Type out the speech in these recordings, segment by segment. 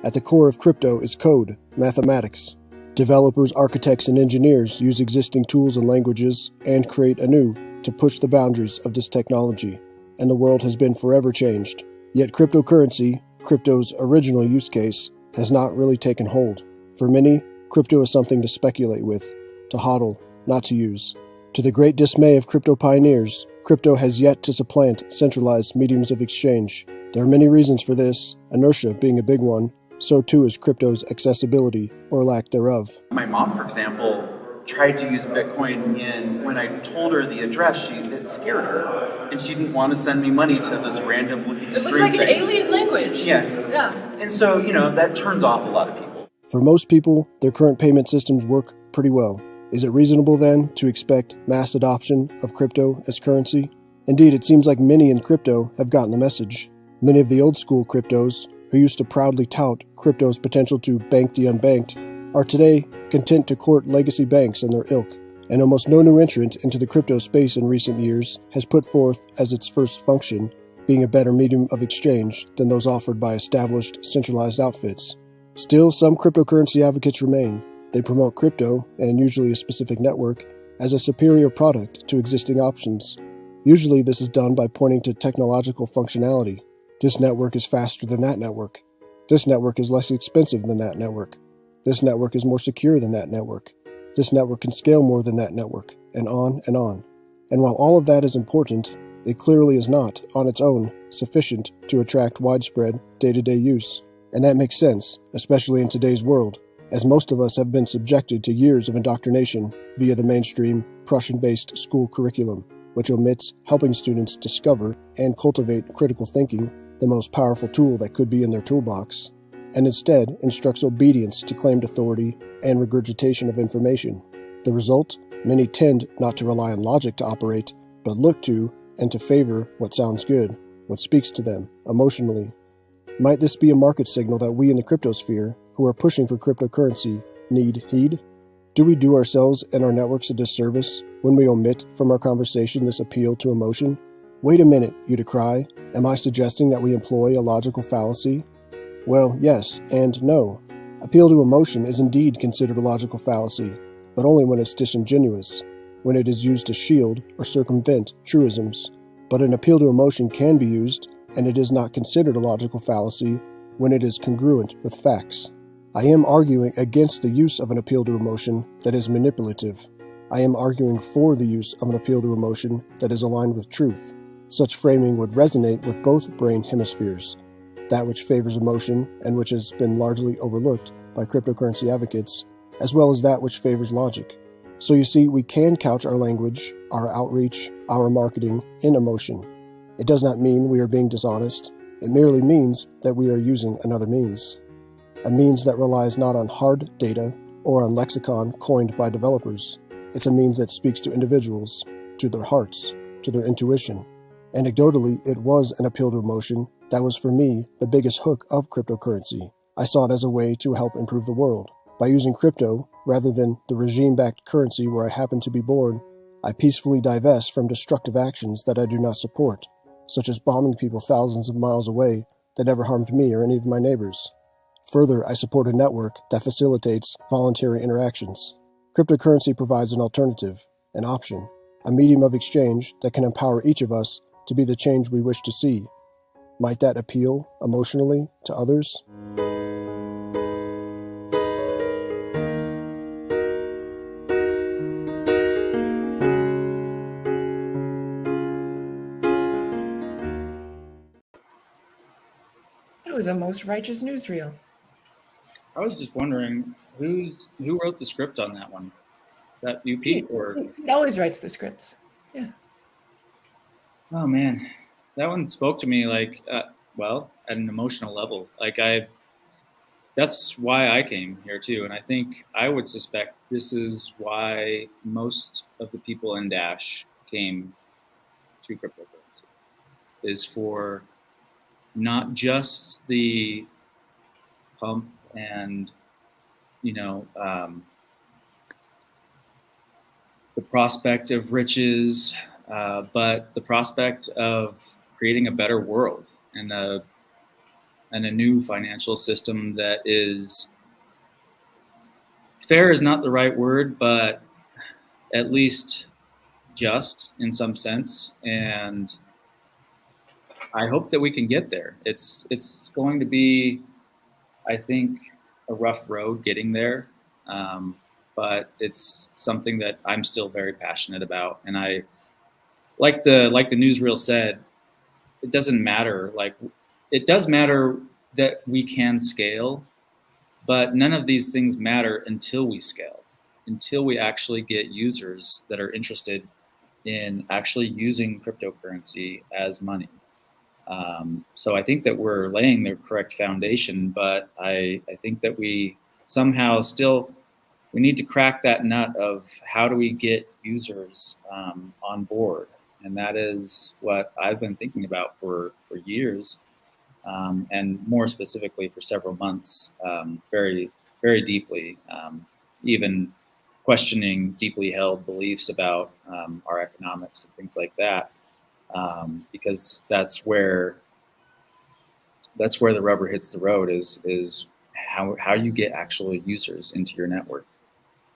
At the core of crypto is code, mathematics. Developers, architects, and engineers use existing tools and languages and create anew to push the boundaries of this technology, and the world has been forever changed. Yet cryptocurrency, crypto's original use case, has not really taken hold. For many, crypto is something to speculate with, to hodl, not to use. To the great dismay of crypto pioneers, crypto has yet to supplant centralized mediums of exchange. There are many reasons for this, inertia being a big one. So too is crypto's accessibility, or lack thereof. My mom, for example, tried to use Bitcoin, and when I told her the address, it scared her. And she didn't want to send me money to this random looking string. It looks like an alien language. Yeah. And so, that turns off a lot of people. For most people, their current payment systems work pretty well. Is it reasonable then to expect mass adoption of crypto as currency? Indeed, it seems like many in crypto have gotten the message. Many of the old school cryptos, who used to proudly tout crypto's potential to bank the unbanked, are today content to court legacy banks and their ilk, and almost no new entrant into the crypto space in recent years has put forth as its first function being a better medium of exchange than those offered by established centralized outfits. Still, some cryptocurrency advocates remain. They promote crypto, and usually a specific network, as a superior product to existing options. Usually this is done by pointing to technological functionality. This network is faster than that network. This network is less expensive than that network. This network is more secure than that network. This network can scale more than that network, and on and on. And while all of that is important, it clearly is not, on its own, sufficient to attract widespread, day-to-day use. And that makes sense, especially in today's world, as most of us have been subjected to years of indoctrination via the mainstream, Prussian-based school curriculum, which omits helping students discover and cultivate critical thinking, the most powerful tool that could be in their toolbox, and instead instructs obedience to claimed authority and regurgitation of information. The result? Many tend not to rely on logic to operate, but look to and to favor what sounds good, what speaks to them, emotionally. Might this be a market signal that we in the cryptosphere, who are pushing for cryptocurrency, need heed? Do we do ourselves and our networks a disservice when we omit from our conversation this appeal to emotion? Wait a minute, you decry. Am I suggesting that we employ a logical fallacy? Well, yes and no. Appeal to emotion is indeed considered a logical fallacy, but only when it's disingenuous, when it is used to shield or circumvent truisms. But an appeal to emotion can be used, and it is not considered a logical fallacy when it is congruent with facts. I am arguing against the use of an appeal to emotion that is manipulative. I am arguing for the use of an appeal to emotion that is aligned with truth. Such framing would resonate with both brain hemispheres, that which favors emotion and which has been largely overlooked by cryptocurrency advocates, as well as that which favors logic. So you see, we can couch our language, our outreach, our marketing in emotion. It does not mean we are being dishonest. It merely means that we are using another means. A means that relies not on hard data or on lexicon coined by developers. It's a means that speaks to individuals, to their hearts, to their intuition. Anecdotally, it was an appeal to emotion that was for me the biggest hook of cryptocurrency. I saw it as a way to help improve the world. By using crypto, rather than the regime-backed currency where I happen to be born, I peacefully divest from destructive actions that I do not support, such as bombing people thousands of miles away that never harmed me or any of my neighbors. Further, I support a network that facilitates voluntary interactions. Cryptocurrency provides an alternative, an option, a medium of exchange that can empower each of us to be the change we wish to see. Might that appeal, emotionally, to others? That was a most righteous newsreel. I was just wondering who wrote the script on that one? That you, Pete, or he always writes the scripts. Yeah. Oh man, that one spoke to me like, at an emotional level. That's why I came here too, and I think I would suspect this is why most of the people in Dash came to cryptocurrency, is for not just the pump and the prospect of riches, but the prospect of creating a better world and a and a new financial system that is fair is not the right word, but at least just in some sense. And I hope that we can get there. It's going to be, I think, a rough road getting there, but it's something that I'm still very passionate about. And I like the newsreel said, it doesn't matter. Like, it does matter that we can scale, but none of these things matter until we scale, until we actually get users that are interested in actually using cryptocurrency as money. So I think that we're laying the correct foundation, but I think that we somehow still we need to crack that nut of how do we get users on board, and that is what I've been thinking about for years, and more specifically for several months, very deeply, even questioning deeply held beliefs about our economics and things like that, because that's where the rubber hits the road is how you get actual users into your network.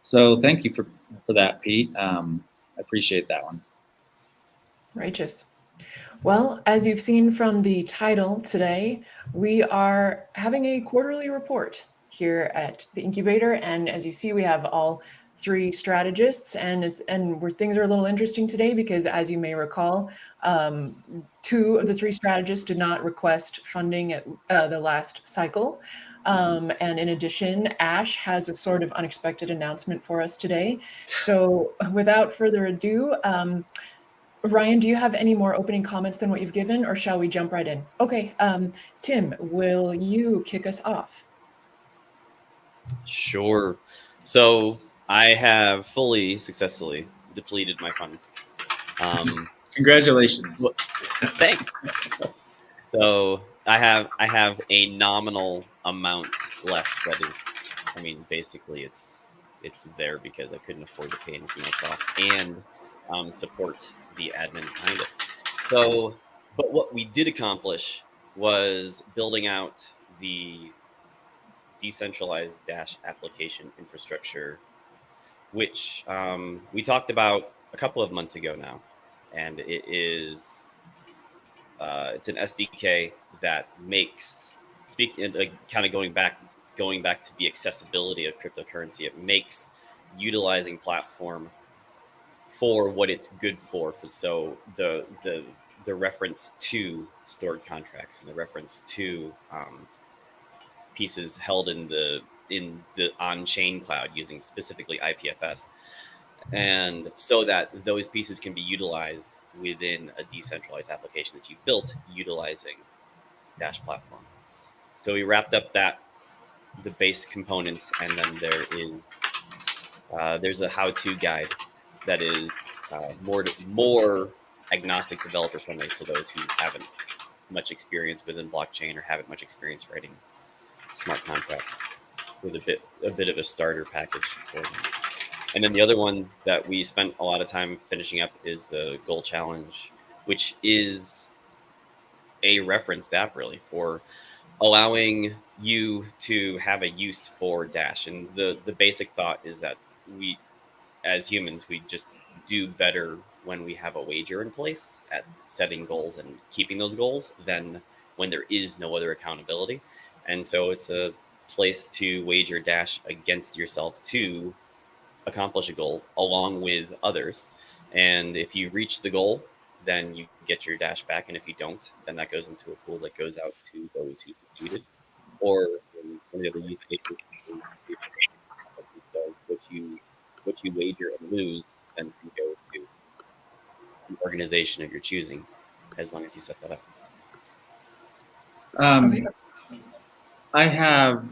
So thank you for that, Pete. I appreciate that one. Righteous. Well, as you've seen from the title today, we are having a quarterly report here at the incubator, and as you see, we have all 3 strategists, and where things are a little interesting today because, as you may recall, 2 of the 3 strategists did not request funding at the last cycle. And in addition, Ash has a sort of unexpected announcement for us today. So without further ado, Rion, do you have any more opening comments than what you've given, or shall we jump right in? Okay, Tim, will you kick us off? Sure. So I have fully successfully depleted my funds. Congratulations. Thanks. So I have a nominal amount left. That is, I mean, basically it's there because I couldn't afford to pay anything else off and support the admin behind it. So, but what we did accomplish was building out the decentralized Dash application infrastructure, which we talked about a couple of months ago now, and it is it's an SDK that makes kind of going back to the accessibility of cryptocurrency. It makes utilizing platform for what it's good for. So the reference to stored contracts and the reference to pieces held in the on-chain cloud using specifically IPFS, and so that those pieces can be utilized within a decentralized application that you built utilizing Dash platform. So we wrapped up the base components, and then there's a how-to guide that is more agnostic developer friendly, so those who haven't much experience within blockchain or haven't much experience writing smart contracts, with a bit of a starter package for them. And then the other one that we spent a lot of time finishing up is the goal challenge, which is a referenced app really for allowing you to have a use for Dash. And the basic thought is that we, as humans, we just do better when we have a wager in place at setting goals and keeping those goals than when there is no other accountability. And so it's a place to wager Dash against yourself to accomplish a goal along with others. And if you reach the goal, then you get your Dash back. And if you don't, then that goes into a pool that goes out to those who succeeded, or in some of the other use cases. So what you wager and lose then can go to an organization of your choosing, as long as you set that up. Okay. I have,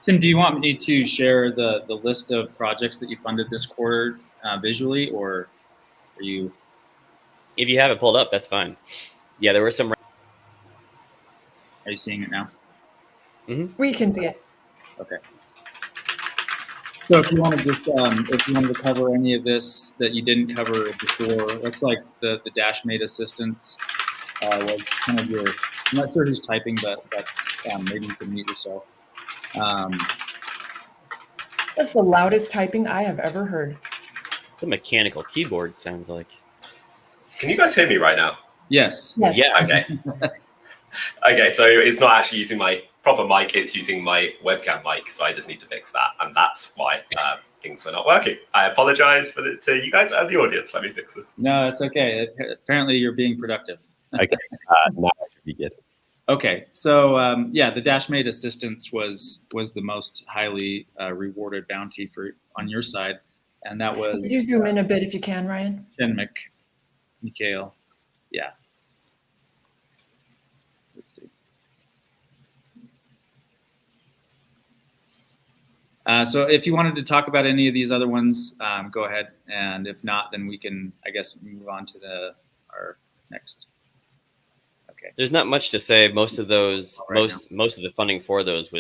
Tim, do you want me to share the list of projects that you funded this quarter visually, or are you? If you have it pulled up, that's fine. Yeah, there were some. Are you seeing it now? Mm-hmm. We can see it. Okay. So if you want to just, if you wanted to cover any of this that you didn't cover before, that's like the Dash made assistance. was kind of your, I'm not sure who's typing, but that's maybe you can mute yourself. That's the loudest typing I have ever heard. It's a mechanical keyboard, sounds like. Can you guys hear me right now? Yes. Yes. Okay. Okay, so it's not actually using my proper mic, it's using my webcam mic, so I just need to fix that, and that's why things were not working. I apologize to you guys and the audience. Let me fix this. No, it's okay. Apparently you're being productive. Okay, now I should be good. Okay, so yeah, the Dashmate assistance was the most highly rewarded bounty on your side, and that was. Could you zoom in a bit if you can, Ryan? Mikhail, yeah. Let's see. So if you wanted to talk about any of these other ones, go ahead, and if not, then we can, I guess, move on to our next. Okay. There's not much to say. Most of those, most of the funding for those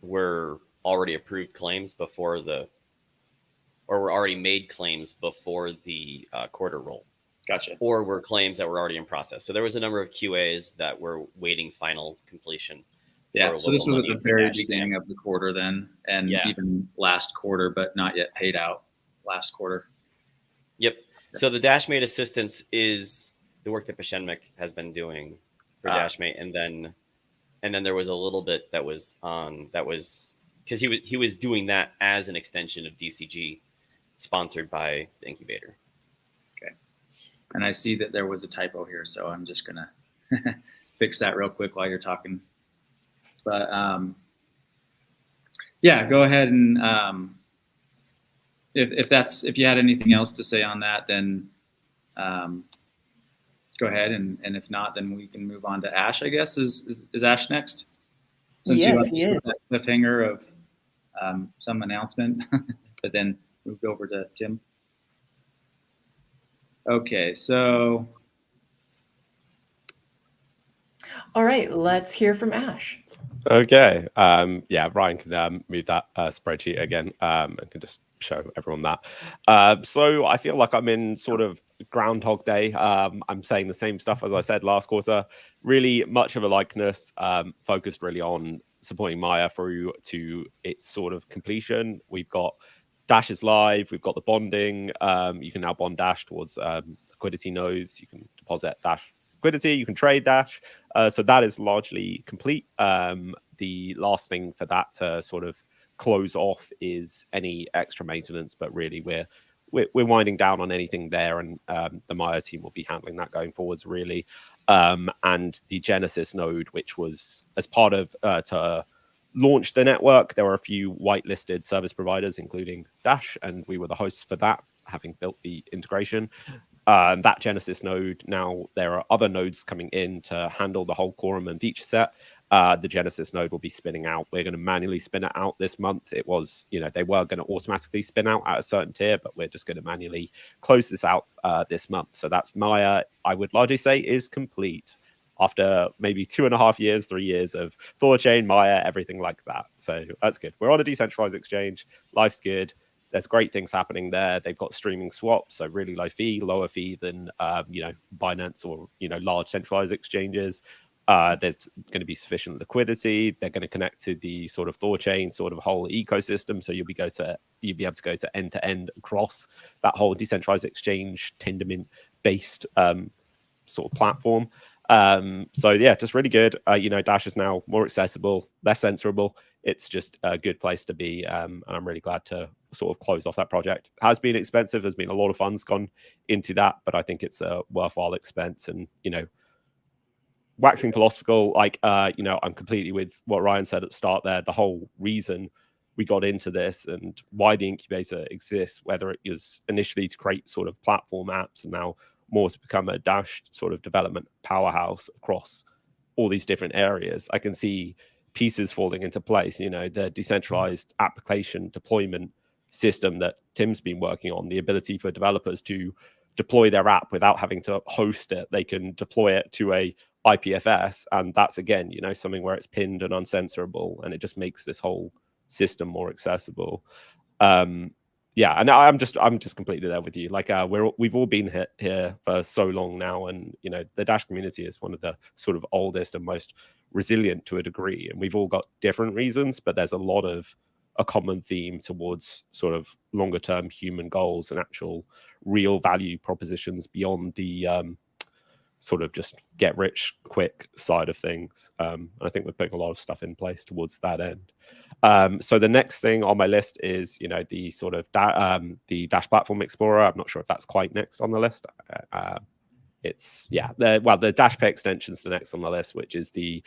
were already approved claims before or were already made claims before the quarter roll. Gotcha. Or were claims that were already in process. So there was a number of QAs that were waiting final completion. Yeah, so this was at the very beginning of the quarter then, and even last quarter, but not yet paid out last quarter. Yep. So the Dashmate assistance is the work that Pashenmik has been doing for Dashmate, and then there was a little bit that was because he was doing that as an extension of DCG, sponsored by the incubator. Okay. And I see that there was a typo here, so I'm just gonna fix that real quick while you're talking. But yeah, go ahead and if you had anything else to say on that, then go ahead, and if not, then we can move on to Ash. I guess is Ash next? Since yes, he is. The cliffhanger of some announcement, but then moved over to Tim. Okay, so. All right, let's hear from Ash. Okay. Yeah, Ryan can move that spreadsheet again and can just show everyone that. So I feel like I'm in sort of Groundhog Day. I'm saying the same stuff as I said last quarter. Really much of a likeness, focused really on supporting Maya through to its sort of completion. We've got Dash is live. We've got the bonding. You can now bond Dash towards liquidity nodes. You can deposit Dash liquidity. You can trade Dash. So that is largely complete. The last thing for that to sort of close off is any extra maintenance, but really we're winding down on anything there, and the Maya team will be handling that going forwards, really. And the Genesis node, which was as part of to launch the network, there were a few whitelisted service providers, including Dash, and we were the hosts for that, having built the integration. That Genesis node, now there are other nodes coming in to handle the whole quorum and feature set. The Genesis node will be spinning out. We're going to manually spin it out this month. It was, they were going to automatically spin out at a certain tier, but we're just going to manually close this out this month. So that's Maya, I would largely say, is complete after maybe 2.5 years, 3 years of Thorchain, Maya, everything like that. So that's good. We're on a decentralized exchange. Life's good. There's great things happening there. They've got streaming swaps, so really low fee, lower fee than Binance or large centralized exchanges. There's going to be sufficient liquidity. They're going to connect to the sort of Thorchain sort of whole ecosystem, so you'll be able to go to end across that whole decentralized exchange Tendermint based sort of platform. So yeah, just really good. Dash is now more accessible, less censorable. It's just a good place to be, and I'm really glad to sort of close off that project. It has been expensive. There's been a lot of funds gone into that, but I think it's a worthwhile expense. And waxing philosophical, I'm completely with what Ryan said at the start there. The whole reason we got into this and why the incubator exists, whether it was initially to create sort of platform apps and now more to become a Dash sort of development powerhouse across all these different areas, I can see pieces falling into place. The decentralized application deployment system that Tim's been working on, the ability for developers to deploy their app without having to host it. They can deploy it to a IPFS, and that's again, something where it's pinned and uncensorable, and it just makes this whole system more accessible. yeah, and I'm just completely there with you. Like we've all been here for so long now, and you know the Dash community is one of the sort of oldest and most resilient to a degree, and we've all got different reasons, but there's a lot of a common theme towards sort of longer term human goals and actual real value propositions beyond the sort of just get rich quick side of things. I think we're putting a lot of stuff in place towards that end. So the next thing on my list is, you know, the sort of the Dash Platform Explorer. I'm not sure if that's quite next on the list. It's the Dash Pay extension's the next on the list, which is the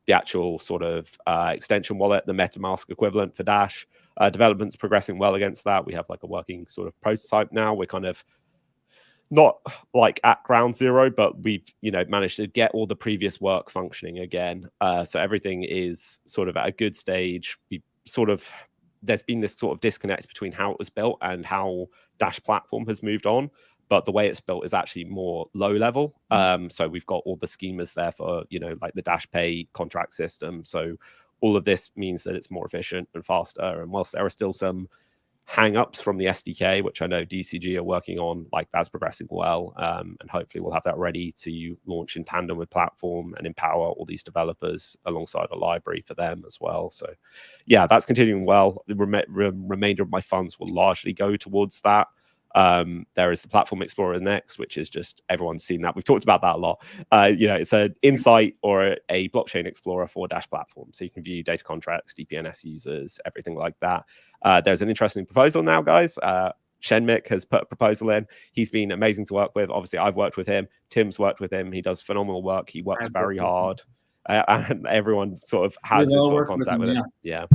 actual sort of extension wallet, the MetaMask equivalent for Dash. Development's progressing well against that. We have like a working sort of prototype now. We're kind of not like at ground zero, but we've, you know, managed to get all the previous work functioning again. So everything is sort of at a good stage. There's been this sort of disconnect between how it was built and how Dash platform has moved on. But the way it's built is actually more low level. So we've got all the schemas there for, you know, like the Dash Pay contract system. So all of this means that it's more efficient and faster. And whilst there are still some hang-ups from the SDK, which I know DCG are working on, like that's progressing well, and hopefully we'll have that ready to launch in tandem with platform and empower all these developers alongside a library for them as well. So yeah, that's continuing well. The remainder of my funds will largely go towards that. There is the Platform Explorer next, which is just, everyone's seen that. We've talked about that a lot. You know, it's an insight or a blockchain explorer for Dash platform. So you can view data contracts, DPNS users, everything like that. There's an interesting proposal now, guys. Shenmik has put a proposal in. He's been amazing to work with. Obviously, I've worked with him. Tim's worked with him. He does phenomenal work. He works very hard. And everyone sort of has this sort of contact with him. Yeah.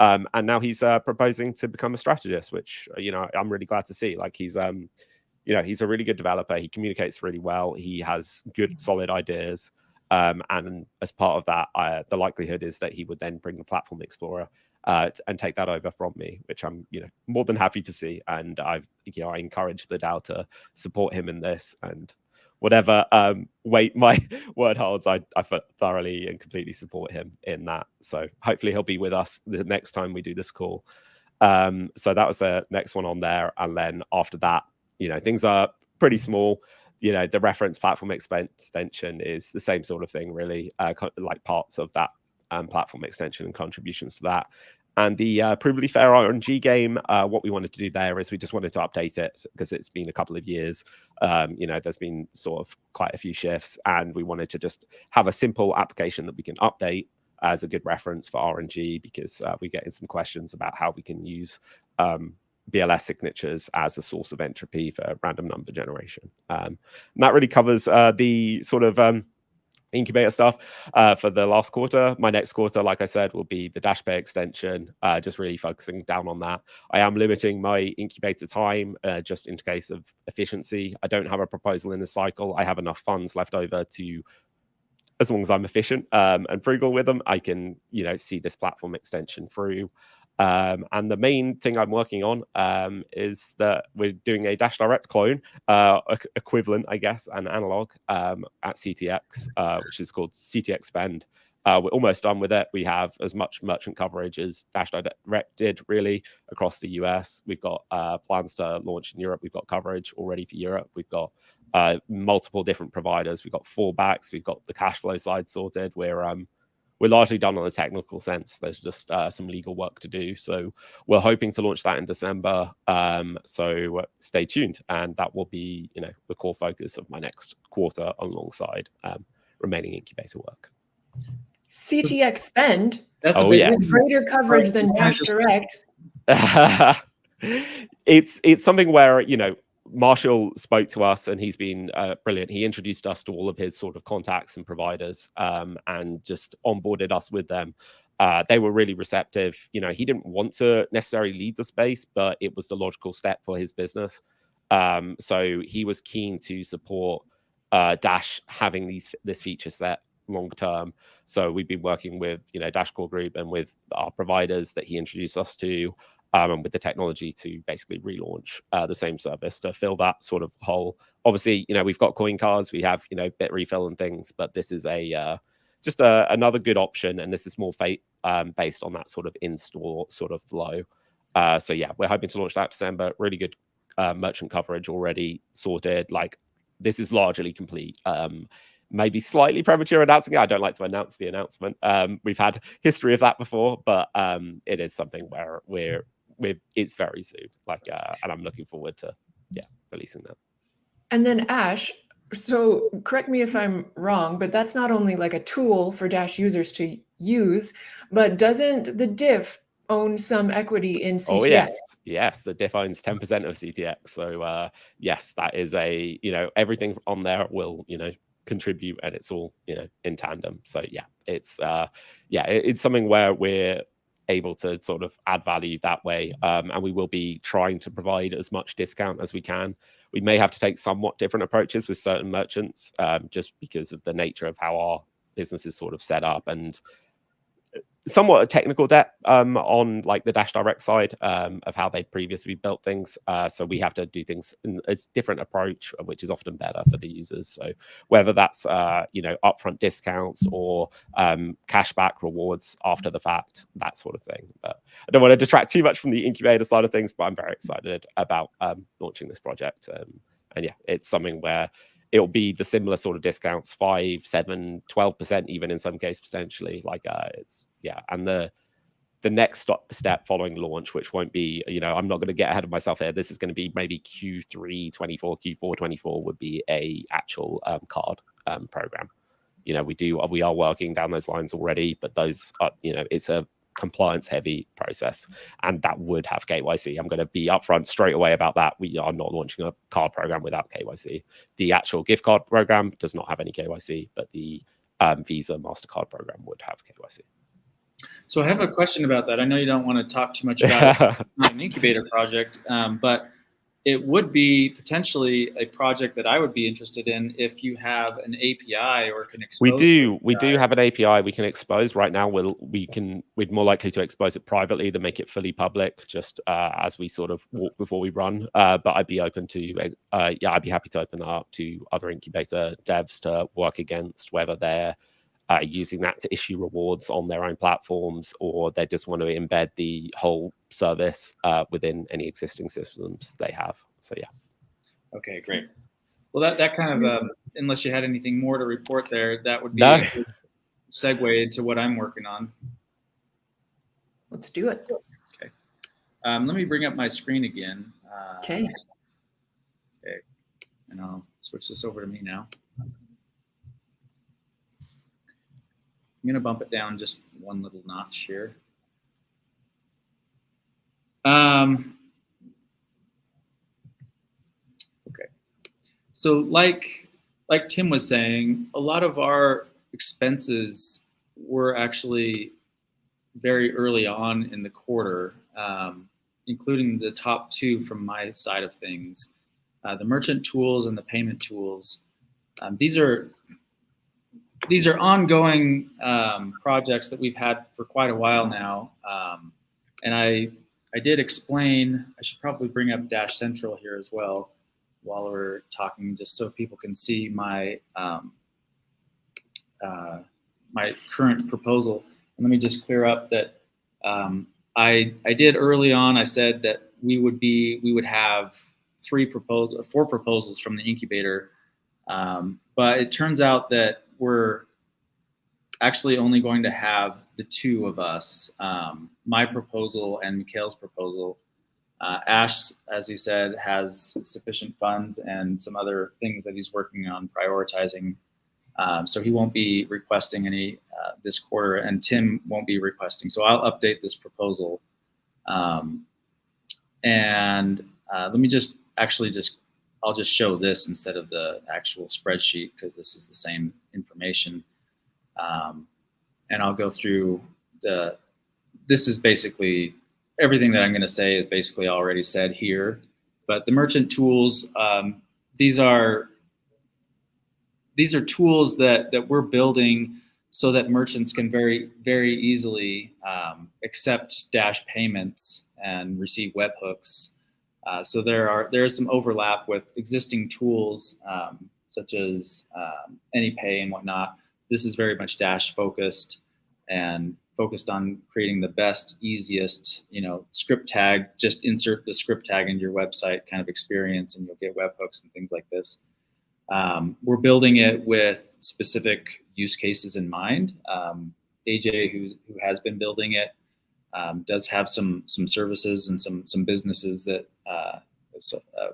And now he's proposing to become a strategist, which, you know, I'm really glad to see. Like he's, you know, he's a really good developer. He communicates really well. He has good, solid ideas. And as part of that, the likelihood is that he would then bring the Platform Explorer and take that over from me, which I'm, you know, more than happy to see. And I encourage the DAO to support him in this, and whatever weight my word holds, I thoroughly and completely support him in that. So hopefully he'll be with us the next time we do this call. So that was the next one on there. And then after that, you know, things are pretty small. You know, the reference platform extension is the same sort of thing, really, like parts of that platform extension and contributions to that. And the Provably Fair RNG game, what we wanted to do there is we just wanted to update it because it's been a couple of years. You know, there's been sort of quite a few shifts, and we wanted to just have a simple application that we can update as a good reference for RNG, because we get in some questions about how we can use BLS signatures as a source of entropy for random number generation. And that really covers the sort of incubator stuff for the last quarter. My next quarter, like I said, will be the Dash Pay extension, just really focusing down on that. I am limiting my incubator time just in case of efficiency. I don't have a proposal in the cycle. I have enough funds left over to, as long as I'm efficient and frugal with them, I can, you know, see this platform extension through. And the main thing I'm working on is that we're doing a Dash Direct clone, equivalent, I guess, an analog at CTX, which is called CTX Spend. We're almost done with it. We have as much merchant coverage as Dash Direct did, really, across the US. We've got plans to launch in Europe. We've got coverage already for Europe. We've got multiple different providers. We've got fallbacks. We've got the cash flow side sorted. We're largely done on the technical sense. There's just some legal work to do. So we're hoping to launch that in December. So stay tuned. And that will be, you know, the core focus of my next quarter alongside remaining incubator work. CTX Spend That's with greater coverage than Dash Direct. It's something where, you know, Marshall spoke to us and he's been brilliant. He introduced us to all of his sort of contacts and providers and just onboarded us with them. They were really receptive. You know, he didn't want to necessarily lead the space, but it was the logical step for his business. So he was keen to support Dash having this feature set long term. So we've been working with, you know, Dash Core Group and with our providers that he introduced us to, and with the technology to basically relaunch the same service to fill that sort of hole. Obviously, you know, we've got coin cards, we have, you know, bit refill and things, but this is just another good option, and this is more based on that sort of in-store sort of flow. So yeah, we're hoping to launch that December. Really good merchant coverage already sorted. Like, this is largely complete. Maybe slightly premature announcing it. I don't like to announce the announcement. We've had history of that before, but it is something where it's very soon. Like, and I'm looking forward to releasing that. And then Ash, so correct me if I'm wrong, but that's not only like a tool for Dash users to use, but doesn't the diff own some equity in CTX? Oh yes, the diff owns 10% of CTX. So yes, that is everything on there will contribute, and it's all in tandem. So yeah, it's something where we're able to sort of add value that way, and we will be trying to provide as much discount as we can. We may have to take somewhat different approaches with certain merchants, just because of the nature of how our business is sort of set up, and somewhat a technical debt on like the Dash Direct side of how they previously built things. So we have to do things in a different approach, which is often better for the users. So whether that's upfront discounts or cashback rewards after the fact, that sort of thing. But I don't want to detract too much from the incubator side of things, but I'm very excited about launching this project. And yeah, it's something where it'll be the similar sort of discounts, 5, 7, 12%, even in some cases potentially. Like and the next step following launch, which won't be, I'm not going to get ahead of myself here. This is going to be maybe Q3 24, Q4 24 would be a actual card program. We are working down those lines already, but those are, it's a compliance heavy process, and that would have KYC. I'm going to be upfront straight away about that. We are not launching a card program without KYC. The actual gift card program does not have any KYC, but the Visa MasterCard program would have KYC. So I have a question about that. I know you don't want to talk too much about it. It's not an incubator project, but it would be potentially a project that I would be interested in if you have an API or can expose. We do have an API we can expose. Right now, we'd more likely to expose it privately than make it fully public, just as we sort of walk before we run. But I'd be open to, I'd be happy to open that up to other incubator devs to work against, whether they're using that to issue rewards on their own platforms, or they just want to embed the whole service within any existing systems they have. So yeah. Okay, great. Well, that kind of, unless you had anything more to report there, that would be a good segue into what I'm working on. Let's do it. Okay. Let me bring up my screen again. Okay. Okay. And I'll switch this over to me now. I'm going to bump it down just one little notch here. Okay. So like Tim was saying, a lot of our expenses were actually very early on in the quarter, including the top two from my side of things, the merchant tools and the payment tools. These are ongoing projects that we've had for quite a while now. And I did explain, I should probably bring up Dash Central here as well while we're talking, just so people can see my my current proposal. And let me just clear up that I did early on, I said that we would have 4 proposals from the incubator. But it turns out that we're actually only going to have the 2 of us, my proposal and Mikhail's proposal. Ash, as he said, has sufficient funds and some other things that he's working on prioritizing. So he won't be requesting any this quarter, and Tim won't be requesting. So I'll update this proposal. And let me I'll just show this instead of the actual spreadsheet, because this is the same information. And I'll go through this is basically, everything that I'm going to say is basically already said here. But the merchant tools, these are tools that we're building so that merchants can very, very easily accept Dash payments and receive webhooks. So there is some overlap with existing tools such as AnyPay and whatnot. This is very much Dash focused and focused on creating the best, easiest, script tag. Just insert the script tag into your website kind of experience, and you'll get webhooks and things like this. We're building it with specific use cases in mind. AJ, who has been building it, does have some services and some businesses that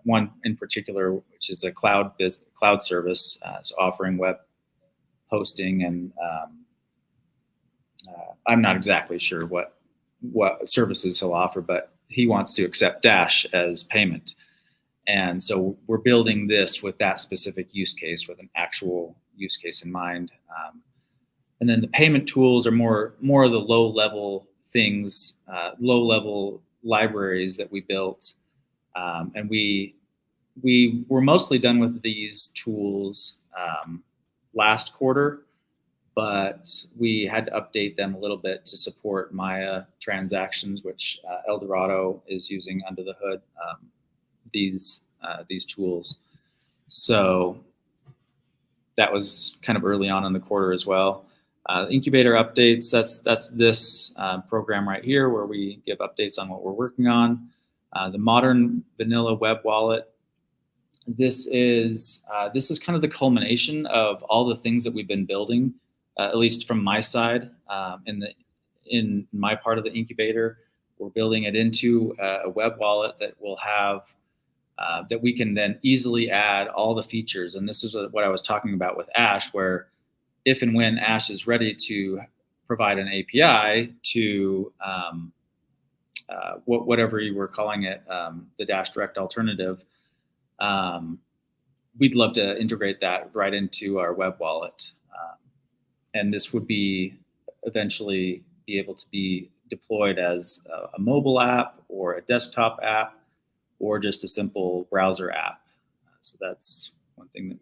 one in particular, which is a cloud service, so offering web hosting, and I'm not exactly sure what services he'll offer, but he wants to accept Dash as payment. And so we're building this with that specific use case, with an actual use case in mind. And then the payment tools are more of the low level things, low level libraries that we built. And we were mostly done with these tools last quarter, but we had to update them a little bit to support Maya transactions, which Eldorado is using under the hood. These tools. So that was kind of early on in the quarter as well. Incubator updates, that's this program right here where we give updates on what we're working on. The modern vanilla web wallet, this is kind of the culmination of all the things that we've been building, at least from my side. In my part of the incubator, we're building it into a web wallet that will have that we can then easily add all the features. And this is what I was talking about with Ash, where if and when Ash is ready to provide an API to whatever you were calling it, the Dash Direct alternative, we'd love to integrate that right into our web wallet. And this would be eventually be able to be deployed as a mobile app or a desktop app, or just a simple browser app. So that's one thing that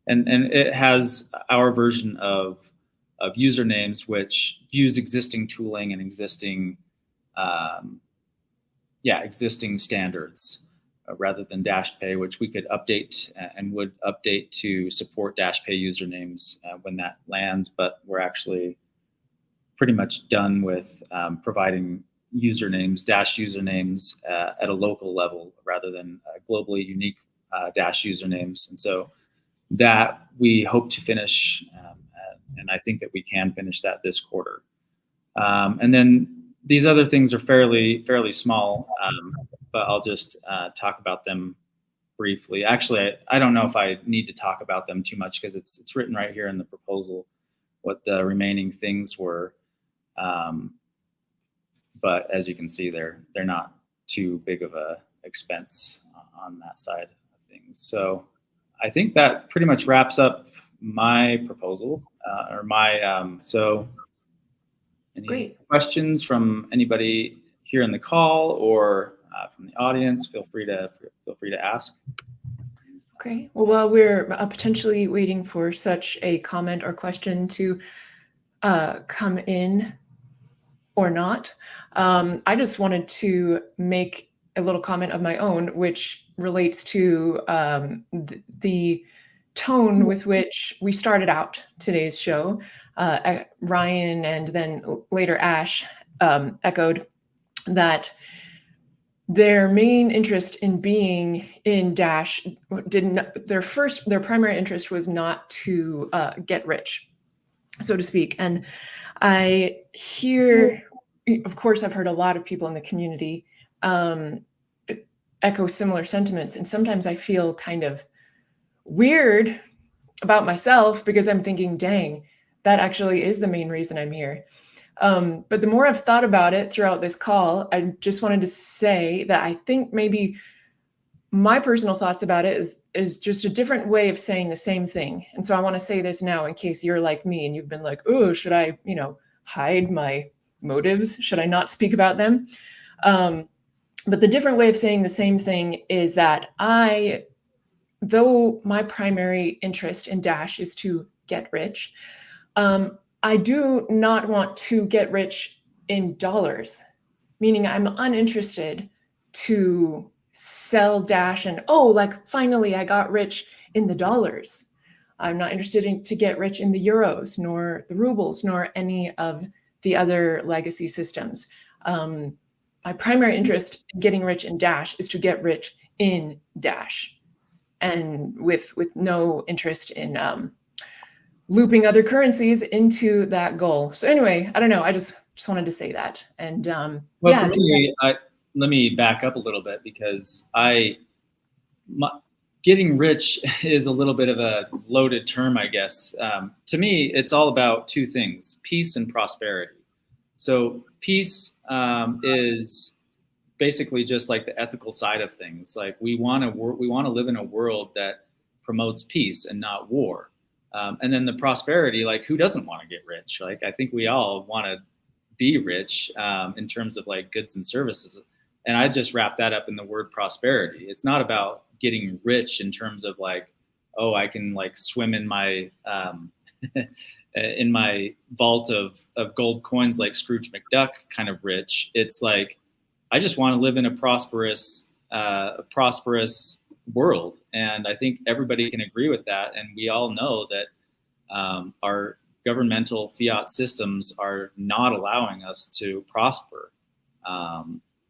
and it has our version of usernames, which use existing tooling and existing standards, rather than Dash Pay, which we could update and would update to support Dash Pay usernames when that lands. But we're actually pretty much done with providing usernames, Dash usernames at a local level rather than globally unique Dash usernames. And so that we hope to finish, and I think that we can finish that this quarter. And then these other things are fairly small, but I'll just talk about them briefly. Actually, I don't know if I need to talk about them too much because it's written right here in the proposal what the remaining things were. But as you can see, they're not too big of a expense on that side of things. So I think that pretty much wraps up my proposal, so any Great. questions from anybody here in the call or from the audience? Feel free to ask. Okay. Well, while we're potentially waiting for such a comment or question to come in or not, I just wanted to make a little comment of my own, which relates to the tone with which we started out today's show. Rion and then later Ash echoed that their main interest in being in Dash their primary interest was not to get rich, so to speak. And I hear, of course, I've heard a lot of people in the community echo similar sentiments. And sometimes I feel kind of weird about myself because I'm thinking, dang, that actually is the main reason I'm here. But the more I've thought about it throughout this call, I just wanted to say that I think maybe my personal thoughts about it is just a different way of saying the same thing. And so I want to say this now in case you're like me and you've been like, oh, should I, hide my motives? Should I not speak about them? But the different way of saying the same thing is that though my primary interest in Dash is to get rich, I do not want to get rich in dollars, meaning I'm uninterested to sell Dash and, finally I got rich in the dollars. I'm not interested to get rich in the euros, nor the rubles, nor any of the other legacy systems. My primary interest in getting rich in Dash is to get rich in Dash, and with no interest in looping other currencies into that goal. So anyway, I don't know. I just wanted to say that. And Well, yeah, for me, let me back up a little bit, because getting rich is a little bit of a loaded term, I guess. To me, it's all about two things: peace and prosperity. So peace is basically just like the ethical side of things. Like we want to live in a world that promotes peace and not war. And then the prosperity, like who doesn't want to get rich? Like I think we all want to be rich in terms of like goods and services. And I just wrap that up in the word prosperity. It's not about getting rich in terms of like, oh, I can like swim in my in my vault of gold coins like Scrooge McDuck kind of rich. It's like I just want to live in a prosperous world, and I think everybody can agree with that. And we all know that our governmental fiat systems are not allowing us to prosper,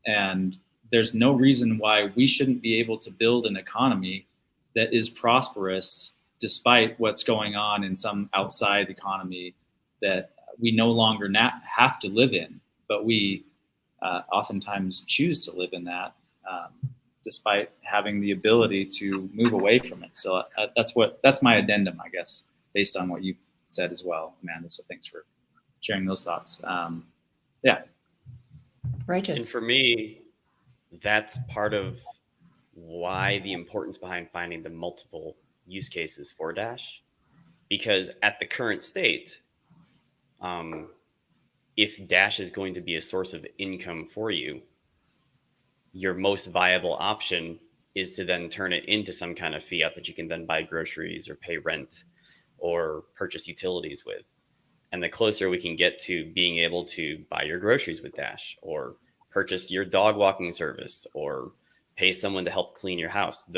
and there's no reason why we shouldn't be able to build an economy that is prosperous despite what's going on in some outside economy that we no longer have to live in, but we oftentimes choose to live in that despite having the ability to move away from it. So that's my addendum, I guess, based on what you said as well, Amanda. So thanks for sharing those thoughts. Yeah. Righteous. And for me, that's part of why the importance behind finding the multiple use cases for Dash, because at the current state, if Dash is going to be a source of income for you, your most viable option is to then turn it into some kind of fiat that you can then buy groceries or pay rent or purchase utilities with. And the closer we can get to being able to buy your groceries with Dash, or purchase your dog walking service, or pay someone to help clean your house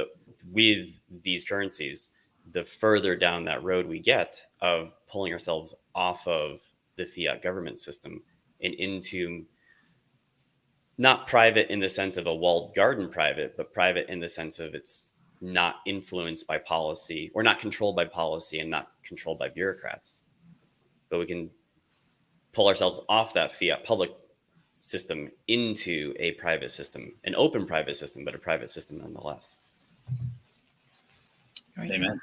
with these currencies, the further down that road we get of pulling ourselves off of the fiat government system and into not private in the sense of a walled garden private, but private in the sense of it's not influenced by policy, or not controlled by policy, and not controlled by bureaucrats. But we can pull ourselves off that fiat public system into a private system, an open private system, but a private system nonetheless. Right. Amen.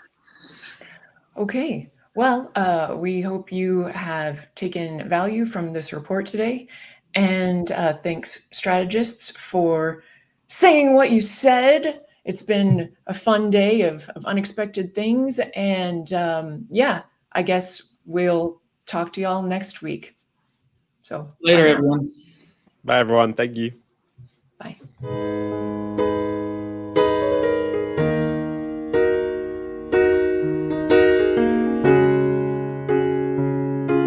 Okay. Well, we hope you have taken value from this report today. And thanks, strategists, for saying what you said. It's been a fun day of unexpected things. And yeah, I guess we'll talk to y'all next week. So Later, everyone. Bye, everyone. Thank you. bye.